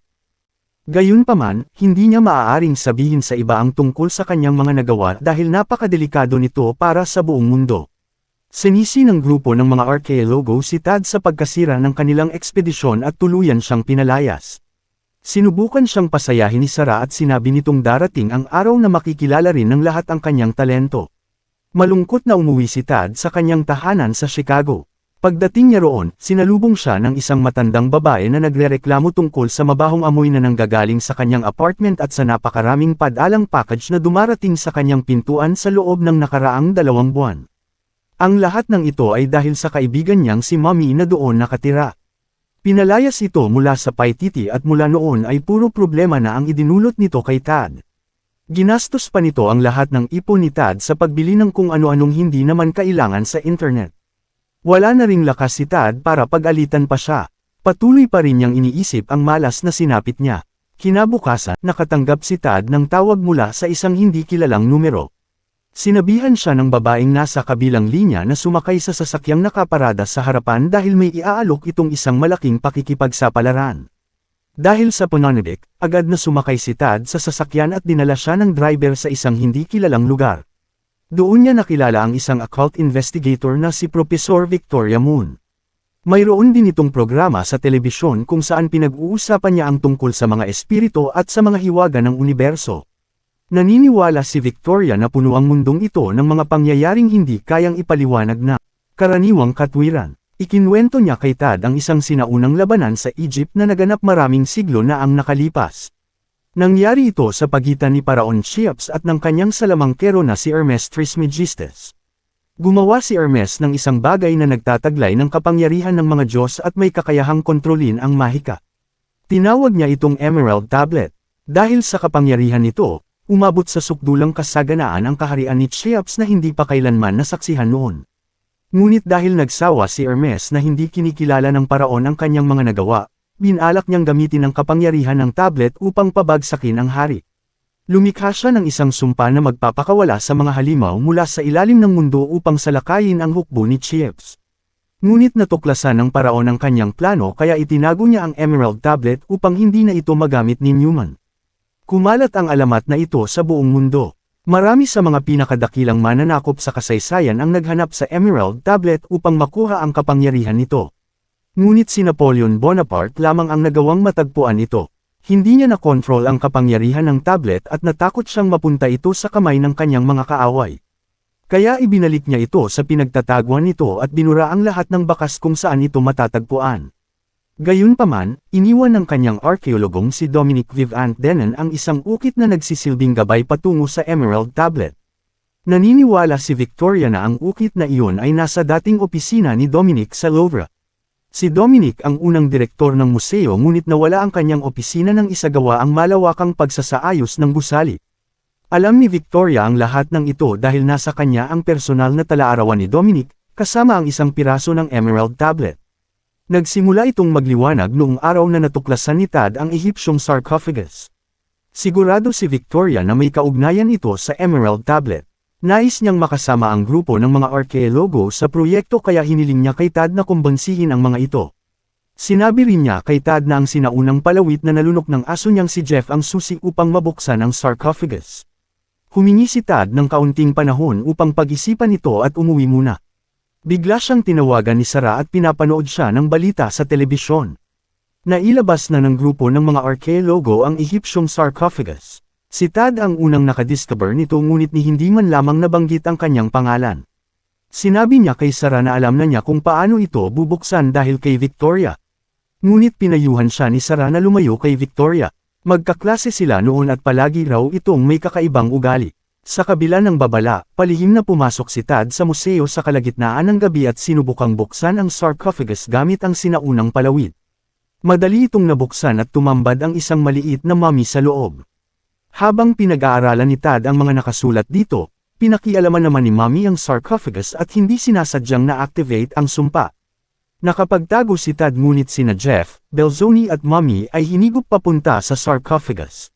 Gayunpaman, hindi niya maaaring sabihin sa iba ang tungkol sa kanyang mga nagawa dahil napakadelikado nito para sa buong mundo. Sinisi ng grupo ng mga arkeologo si Tad sa pagkasira ng kanilang ekspedisyon at tuluyan siyang pinalayas. Sinubukan siyang pasayahin ni Sarah at sinabi nitong darating ang araw na makikilala rin ng lahat ang kanyang talento. Malungkot na umuwi si Tad sa kanyang tahanan sa Chicago. Pagdating niya roon, sinalubong siya ng isang matandang babae na nagrereklamo tungkol sa mabahong amoy na nanggagaling sa kanyang apartment at sa napakaraming padalang package na dumarating sa kanyang pintuan sa loob ng nakaraang 2 buwan. Ang lahat ng ito ay dahil sa kaibigan niyang si Mommy na doon nakatira. Pinalayas ito mula sa Paititi at mula noon ay puro problema na ang idinulot nito kay Tad. Ginastos pa nito ang lahat ng ipon ni Tad sa pagbili ng kung ano-anong hindi naman kailangan sa internet. Wala na ring lakas si Tad para pag-alitan pa siya. Patuloy pa rin niyang iniisip ang malas na sinapit niya. Kinabukasan, nakatanggap si Tad ng tawag mula sa isang hindi kilalang numero. Sinabihan siya ng babaeng nasa kabilang linya na sumakay sa sasakyang nakaparada sa harapan dahil may iaalok itong isang malaking pakikipagsapalaran. Dahil sa pananabik, agad na sumakay si Tad sa sasakyan at dinala siya ng driver sa isang hindi kilalang lugar. Doon niya nakilala ang isang occult investigator na si Professor Victoria Moon. Mayroon din itong programa sa telebisyon kung saan pinag-uusapan niya ang tungkol sa mga espiritu at sa mga hiwaga ng universo. Naniniwala si Victoria na puno ang mundong ito ng mga pangyayaring hindi kayang ipaliwanag na karaniwang katwiran. Ikinwento niya kay Tad ang isang sinaunang labanan sa Egypt na naganap maraming siglo na ang nakalipas. Nangyari ito sa pagitan ni Paraon Cheops at ng kanyang salamangkero na si Hermes Trismegistus. Gumawa si Hermes ng isang bagay na nagtataglay ng kapangyarihan ng mga Diyos at may kakayahang kontrolin ang mahika. Tinawag niya itong Emerald Tablet. Dahil sa kapangyarihan nito, umabot sa sukdulang kasaganaan ang kaharian ni Cheops na hindi pa kailanman nasaksihan noon. Ngunit dahil nagsawa si Hermes na hindi kinikilala ng Paraon ang kanyang mga nagawa, binalak niyang gamitin ang kapangyarihan ng tablet upang pabagsakin ang hari. Lumikha siya ng isang sumpa na magpapakawala sa mga halimaw mula sa ilalim ng mundo upang salakayin ang hukbo ni Cheops. Ngunit natuklasan ng Paraon ang kanyang plano kaya itinago niya ang Emerald Tablet upang hindi na ito magamit ni Newman. Kumalat ang alamat na ito sa buong mundo. Marami sa mga pinakadakilang mananakop sa kasaysayan ang naghanap sa Emerald Tablet upang makuha ang kapangyarihan nito. Ngunit si Napoleon Bonaparte lamang ang nagawang matagpuan ito. Hindi niya nakontrol ang kapangyarihan ng tablet at natakot siyang mapunta ito sa kamay ng kanyang mga kaaway. Kaya ibinalik niya ito sa pinagtataguan nito at binura ang lahat ng bakas kung saan ito matatagpuan. Gayunpaman, iniwan ng kanyang arkeologong si Dominic Vivant Denon ang isang ukit na nagsisilbing gabay patungo sa Emerald Tablet. Naniniwala si Victoria na ang ukit na iyon ay nasa dating opisina ni Dominic sa Louvre. Si Dominic ang unang direktor ng museo ngunit nawala ang kanyang opisina nang isagawa ang malawakang pagsasaayos ng gusali. Alam ni Victoria ang lahat ng ito dahil nasa kanya ang personal na talaarawan ni Dominic, kasama ang isang piraso ng Emerald Tablet. Nagsimula itong magliwanag noong araw na natuklasan ni Tad ang Egyptian sarcophagus. Sigurado si Victoria na may kaugnayan ito sa Emerald Tablet. Nais niyang makasama ang grupo ng mga arkeologo sa proyekto kaya hiniling niya kay Tad na kumbansihin ang mga ito. Sinabi rin niya kay Tad na ang sinaunang palawit na nalunok ng aso niyang si Jeff ang susi upang mabuksan ang sarcophagus. Humingi si Tad ng kaunting panahon upang pag-isipan ito at umuwi muna. Bigla siyang tinawagan ni Sarah at pinapanood siya ng balita sa telebisyon. Nailabas na ng grupo ng mga arkeologo ang Egyptian sarcophagus. Si Tad ang unang nakadiscover nito ngunit ni hindi man lamang nabanggit ang kanyang pangalan. Sinabi niya kay Sarah na alam na niya kung paano ito bubuksan dahil kay Victoria. Ngunit pinayuhan siya ni Sarah na lumayo kay Victoria. Magkaklase sila noon at palagi raw itong may kakaibang ugali. Sa kabila ng babala, palihim na pumasok si Tad sa museo sa kalagitnaan ng gabi at sinubukang buksan ang sarcophagus gamit ang sinaunang palawid. Madali itong nabuksan at tumambad ang isang maliit na mummy sa loob. Habang pinag-aaralan ni Tad ang mga nakasulat dito, pinakialaman naman ni Mommy ang sarcophagus at hindi sinasadyang na-activate ang sumpa. Nakapagtago si Tad ngunit sina Jeff, Belzoni at Mommy ay hinigop papunta sa sarcophagus.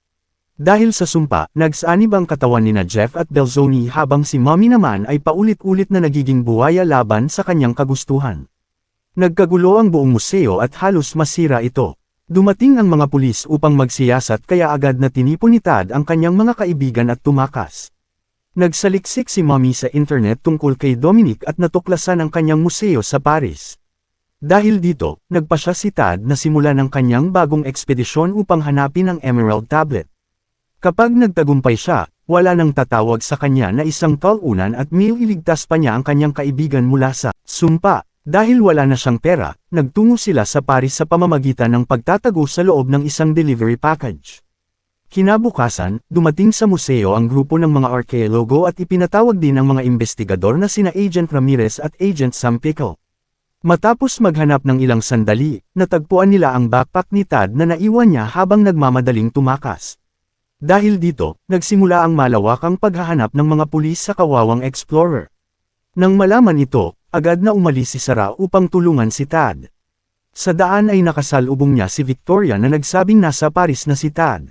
Dahil sa sumpa, nagsanib ang katawan ni Jeff at Belzoni habang si Mommy naman ay paulit-ulit na nagiging buwaya laban sa kanyang kagustuhan. Nagkagulo ang buong museo at halos masira ito. Dumating ang mga pulis upang magsiyasat kaya agad na tinipon ni Tad ang kanyang mga kaibigan at tumakas. Nagsaliksik si Mommy sa internet tungkol kay Dominic at natuklasan ang kanyang museo sa Paris. Dahil dito, nagpasya si Tad na simulan ang kanyang bagong ekspedisyon upang hanapin ang Emerald Tablet. Kapag nagtagumpay siya, wala nang tatawag sa kanya na isang talunan at iligtas pa niya ang kanyang kaibigan mula sa sumpa. Dahil wala na siyang pera, nagtungo sila sa Paris sa pamamagitan ng pagtatago sa loob ng isang delivery package. Kinabukasan, dumating sa museo ang grupo ng mga arkeologo at ipinatawag din ang mga investigador na sina Agent Ramirez at Agent Sam Pickle. Matapos maghanap ng ilang sandali, natagpuan nila ang backpack ni Tad na naiwan niya habang nagmamadaling tumakas. Dahil dito, nagsimula ang malawakang paghahanap ng mga pulis sa kawawang explorer. Nang malaman ito, agad na umalis si Sarah upang tulungan si Tad. Sa daan ay nakasalubong niya si Victoria na nagsabing nasa Paris na si Tad.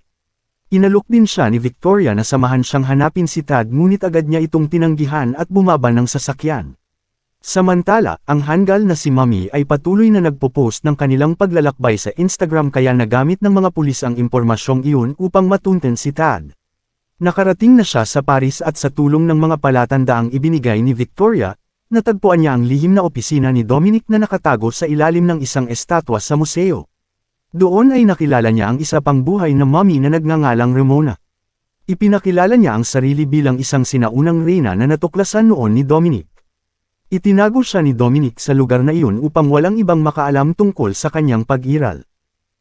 Inalok din siya ni Victoria na samahan siyang hanapin si Tad ngunit agad niya itong tinanggihan at bumaba ng sasakyan. Samantala, ang hanggal na si Mommy ay patuloy na nagpo-post ng kanilang paglalakbay sa Instagram kaya nagamit ng mga pulis ang impormasyong iyon upang matunten si Tad. Nakarating na siya sa Paris at sa tulong ng mga palatandaang ibinigay ni Victoria, natagpuan niya ang lihim na opisina ni Dominic na nakatago sa ilalim ng isang estatwa sa museo. Doon ay nakilala niya ang isa pang buhay na Mommy na nagngangalang Ramona. Ipinakilala niya ang sarili bilang isang sinaunang reyna na natuklasan noon ni Dominic. Itinago siya ni Dominic sa lugar na iyon upang walang ibang makaalam tungkol sa kanyang pag-iral.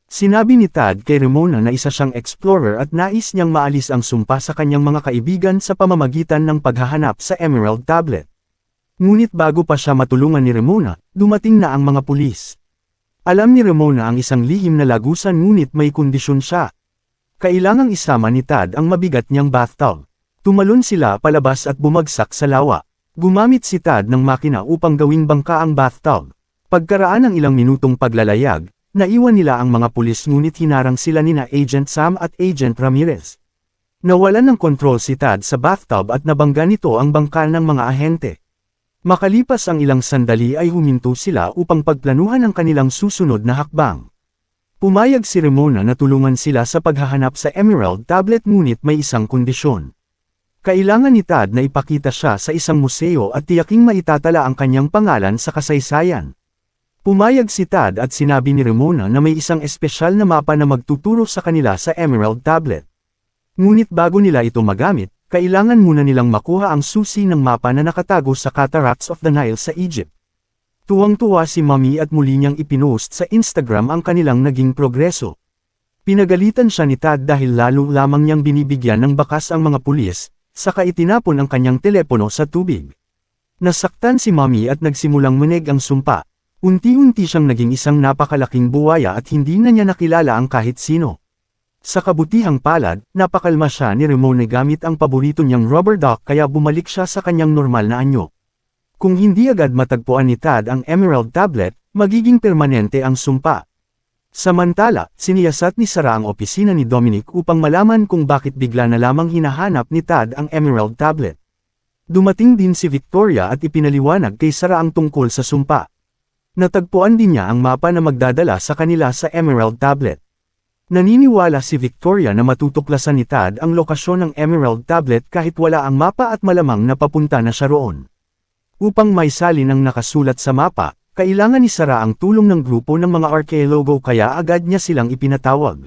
Sinabi ni Tad kay Ramona na isa siyang explorer at nais niyang maalis ang sumpa sa kanyang mga kaibigan sa pamamagitan ng paghahanap sa Emerald Tablet. Ngunit bago pa siya matulungan ni Ramona, dumating na ang mga pulis. Alam ni Ramona ang isang lihim na lagusan ngunit may kondisyon siya. Kailangang isama ni Tad ang mabigat niyang bathtub. Tumalon sila palabas at bumagsak sa lawa. Gumamit si Tad ng makina upang gawing bangka ang bathtub. Pagkaraan ng ilang minutong paglalayag, naiwan nila ang mga pulis ngunit hinarang sila nina Agent Sam at Agent Ramirez. Nawalan ng kontrol si Tad sa bathtub at nabangga nito ang bangka ng mga ahente. Makalipas ang ilang sandali ay huminto sila upang pagplanuhan ang kanilang susunod na hakbang. Pumayag si Ramona na tulungan sila sa paghahanap sa Emerald Tablet ngunit may isang kondisyon. Kailangan ni Tad na ipakita siya sa isang museo at tiyaking maitatala ang kanyang pangalan sa kasaysayan. Pumayag si Tad at sinabi ni Ramona na may isang espesyal na mapa na magtuturo sa kanila sa Emerald Tablet. Ngunit bago nila ito magamit, kailangan muna nilang makuha ang susi ng mapa na nakatago sa Cataracts of the Nile sa Egypt. Tuwang-tuwa si Mommy at muli niyang ipinost sa Instagram ang kanilang naging progreso. Pinagalitan siya ni Tad dahil lalo lamang niyang binibigyan ng bakas ang mga pulis, saka itinapon ang kanyang telepono sa tubig. Nasaktan si Mommy at nagsimulang manig ang sumpa. Unti-unti siyang naging isang napakalaking buwaya at hindi na niya nakilala ang kahit sino. Sa kabutihang palad, napakalma siya ni Ramona gamit ang paborito niyang rubber duck kaya bumalik siya sa kanyang normal na anyo. Kung hindi agad matagpuan ni Tad ang Emerald Tablet, magiging permanente ang sumpa. Samantala, siniyasat ni Sarah ang opisina ni Dominic upang malaman kung bakit bigla na lamang hinahanap ni Tad ang Emerald Tablet. Dumating din si Victoria at ipinaliwanag kay Sarah ang tungkol sa sumpa. Natagpuan din niya ang mapa na magdadala sa kanila sa Emerald Tablet. Naniniwala si Victoria na matutuklasan ni Tad ang lokasyon ng Emerald Tablet kahit wala ang mapa at malamang na papunta na siya roon. Upang maisalin ang nakasulat sa mapa, kailangan ni Sarah ang tulong ng grupo ng mga arkeologo kaya agad niya silang ipinatawag.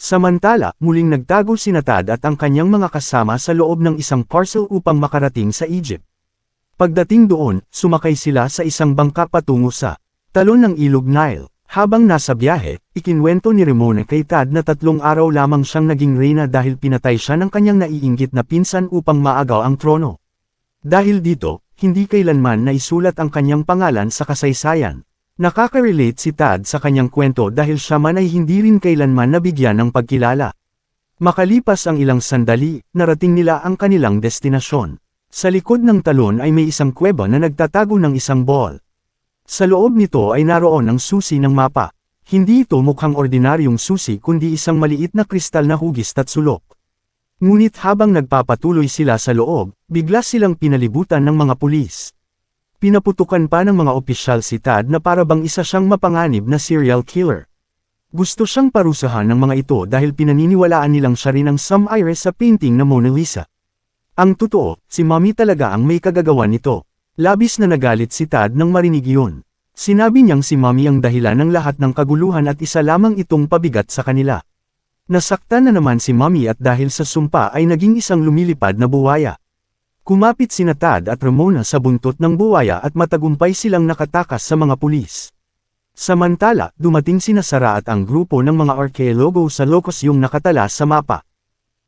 Samantala, muling nagtago si Tad at ang kanyang mga kasama sa loob ng isang parcel upang makarating sa Egypt. Pagdating doon, sumakay sila sa isang bangka patungo sa talon ng Ilog Nile. Habang nasa biyahe, ikinwento ni Ramona kay Tad na 3 araw lamang siyang naging reyna dahil pinatay siya ng kanyang naiinggit na pinsan upang maagaw ang trono. Dahil dito, hindi kailanman naisulat ang kanyang pangalan sa kasaysayan. Nakaka-relate si Tad sa kanyang kwento dahil siya man ay hindi rin kailanman nabigyan ng pagkilala. Makalipas ang ilang sandali, narating nila ang kanilang destinasyon. Sa likod ng talon ay may isang kuweba na nagtatago ng isang ball. Sa loob nito ay naroon ang susi ng mapa. Hindi ito mukhang ordinaryong susi kundi isang maliit na kristal na hugis at sulok. Ngunit habang nagpapatuloy sila sa loob, bigla silang pinalibutan ng mga pulis. Pinaputukan pa ng mga opisyal si Tad na para bang isa siyang mapanganib na serial killer. Gusto siyang parusahan ng mga ito dahil pinaniniwalaan nilang siya rin ang Sam Iris sa painting na Mona Lisa. Ang totoo, si Mommy talaga ang may kagagawan nito. Labis na nagalit si Tad nang marinig iyon. Sinabi niyang si Mommy ang dahilan ng lahat ng kaguluhan at isa lamang itong pabigat sa kanila. Nasaktan na naman si Mommy at dahil sa sumpa ay naging isang lumilipad na buwaya. Kumapit sina Tad at Ramona sa buntot ng buwaya at matagumpay silang nakatakas sa mga pulis. Samantala, dumating sina Sarah at ang grupo ng mga arkeologo sa lokasyong nakatala sa mapa.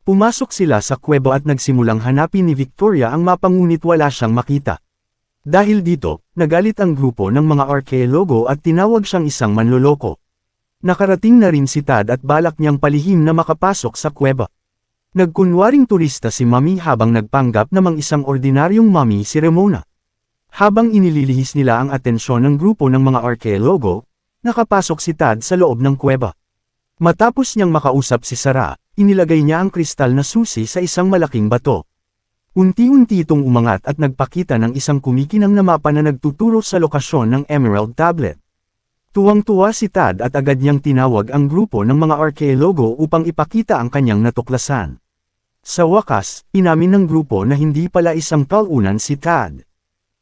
Pumasok sila sa kuweba at nagsimulang hanapin ni Victoria ang mapa ngunit wala siyang makita. Dahil dito, nagalit ang grupo ng mga arkeologo at tinawag siyang isang manloloko. Nakarating na rin si Tad at balak niyang palihim na makapasok sa kuweba. Nagkunwaring turista si Mommy habang nagpanggap namang isang ordinaryong Mommy si Ramona. Habang inililihis nila ang atensyon ng grupo ng mga arkeologo, nakapasok si Tad sa loob ng kuweba. Matapos niyang makausap si Sarah, inilagay niya ang kristal na susi sa isang malaking bato. Unti-unti itong umangat at nagpakita ng isang kumikinang na mapa na nagtuturo sa lokasyon ng Emerald Tablet. Tuwang-tuwa si Tad at agad niyang tinawag ang grupo ng mga arkeologo upang ipakita ang kanyang natuklasan. Sa wakas, inamin ng grupo na hindi pala isang talunan si Tad.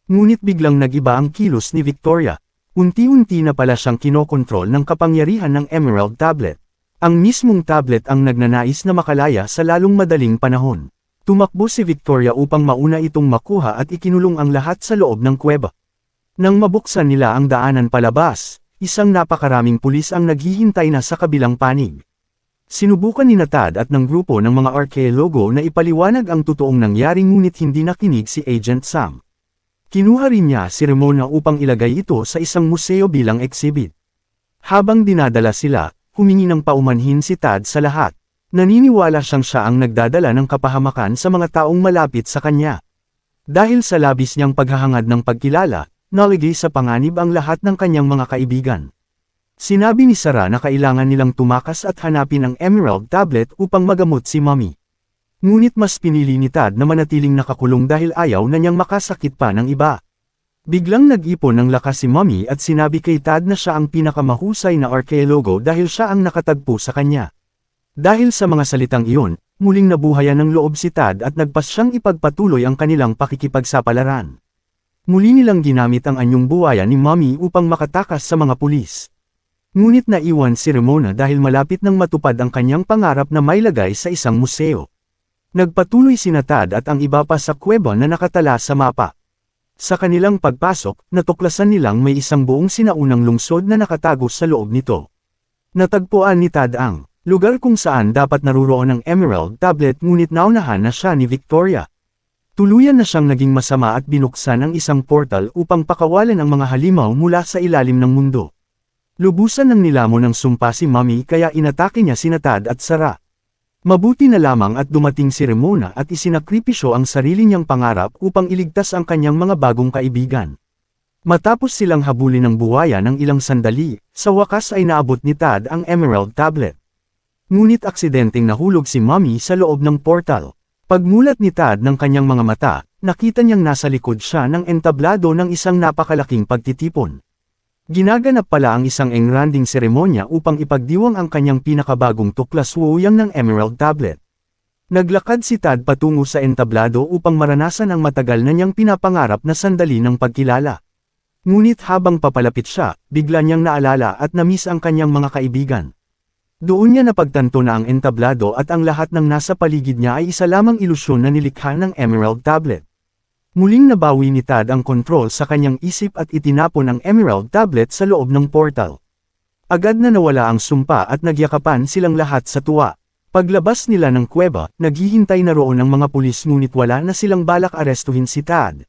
Ngunit biglang nag-iba ang kilos ni Victoria. Unti-unti na pala siyang kinokontrol ng kapangyarihan ng Emerald Tablet. Ang mismong tablet ang nagnanais na makalaya sa lalong madaling panahon. Tumakbo si Victoria upang mauna itong makuha at ikinulong ang lahat sa loob ng kuweba. Nang mabuksan nila ang daanan palabas, isang napakaraming pulis ang naghihintay na sa kabilang panig. Sinubukan ni Tad at ng grupo ng mga arkeologo na ipaliwanag ang totoong nangyari ngunit hindi nakinig si Agent Sam. Kinuha rin niya si Ramona upang ilagay ito sa isang museo bilang exhibit. Habang dinadala sila, humingi ng paumanhin si Tad sa lahat. Naniniwala siyang siya ang nagdadala ng kapahamakan sa mga taong malapit sa kanya. Dahil sa labis niyang paghahangad ng pagkilala, naligay sa panganib ang lahat ng kanyang mga kaibigan. Sinabi ni Sarah na kailangan nilang tumakas at hanapin ang Emerald Tablet upang magamot si Mommy. Ngunit mas pinili ni Tad na manatiling nakakulong dahil ayaw na niyang makasakit pa ng iba. Biglang nag-ipon ng lakas si Mommy at sinabi kay Tad na siya ang pinakamahusay na arkeologo dahil siya ang nakatagpo sa kanya. Dahil sa mga salitang iyon, muling nabuhayan ng loob si Tad at nagpas siyang ipagpatuloy ang kanilang pakikipagsapalaran. Muli nilang ginamit ang anyong buwaya ni Mommy upang makatakas sa mga pulis. Ngunit naiwan si Ramona dahil malapit nang matupad ang kanyang pangarap na mailagay sa isang museo. Nagpatuloy sina Tad at ang iba pa sa kuweba na nakatala sa mapa. Sa kanilang pagpasok, natuklasan nilang may isang buong sinaunang lungsod na nakatago sa loob nito. Natagpuan ni Tad ang lugar kung saan dapat naruroon ang Emerald Tablet ngunit naunahan na siya ni Victoria. Tuluyan na siyang naging masama at binuksan ang isang portal upang pakawalan ang mga halimaw mula sa ilalim ng mundo. Lubusan ng nilamon ng sumpa si Mommy kaya inatake niya sina Tad at Sarah. Mabuti na lamang at dumating si Ramona at isinakripisyo ang sarili niyang pangarap upang iligtas ang kanyang mga bagong kaibigan. Matapos silang habulin ng buwaya ng ilang sandali, sa wakas ay naabot ni Tad ang Emerald Tablet. Ngunit aksidenteng nahulog si Mommy sa loob ng portal. Pagmulat ni Tad ng kanyang mga mata, nakita niyang nasa likod siya ng entablado ng isang napakalaking pagtitipon. Ginaganap pala ang isang engranding seremonya upang ipagdiwang ang kanyang pinakabagong tuklas wuyang ng Emerald Tablet. Naglakad si Tad patungo sa entablado upang maranasan ang matagal na niyang pinapangarap na sandali ng pagkilala. Ngunit habang papalapit siya, bigla niyang naalala at na-miss ang kanyang mga kaibigan. Doon niya napagtanto na ang entablado at ang lahat ng nasa paligid niya ay isa lamang ilusyon na nilikha ng Emerald Tablet. Muling nabawi ni Tad ang kontrol sa kanyang isip at itinapon ang Emerald Tablet sa loob ng portal. Agad na nawala ang sumpa at nagyakapan silang lahat sa tuwa. Paglabas nila ng kuweba, naghihintay na roon ang mga pulis ngunit wala na silang balak arestuhin si Tad.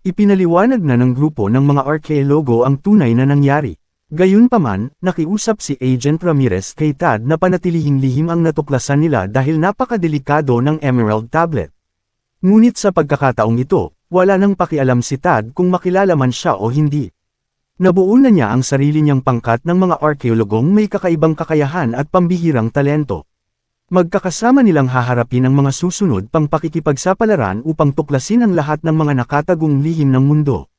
Ipinaliwanag na ng grupo ng mga arkeologo ang tunay na nangyari. Gayunpaman, nakiusap si Agent Ramirez kay Tad na panatilihing lihim ang natuklasan nila dahil napakadelikado ng Emerald Tablet. Ngunit sa pagkakataong ito, wala nang pakialam si Tad kung makilala man siya o hindi. Nabuo na niya ang sarili niyang pangkat ng mga arkeologong may kakaibang kakayahan at pambihirang talento. Magkakasama nilang haharapin ang mga susunod pang pakikipagsapalaran upang tuklasin ang lahat ng mga nakatagong lihim ng mundo.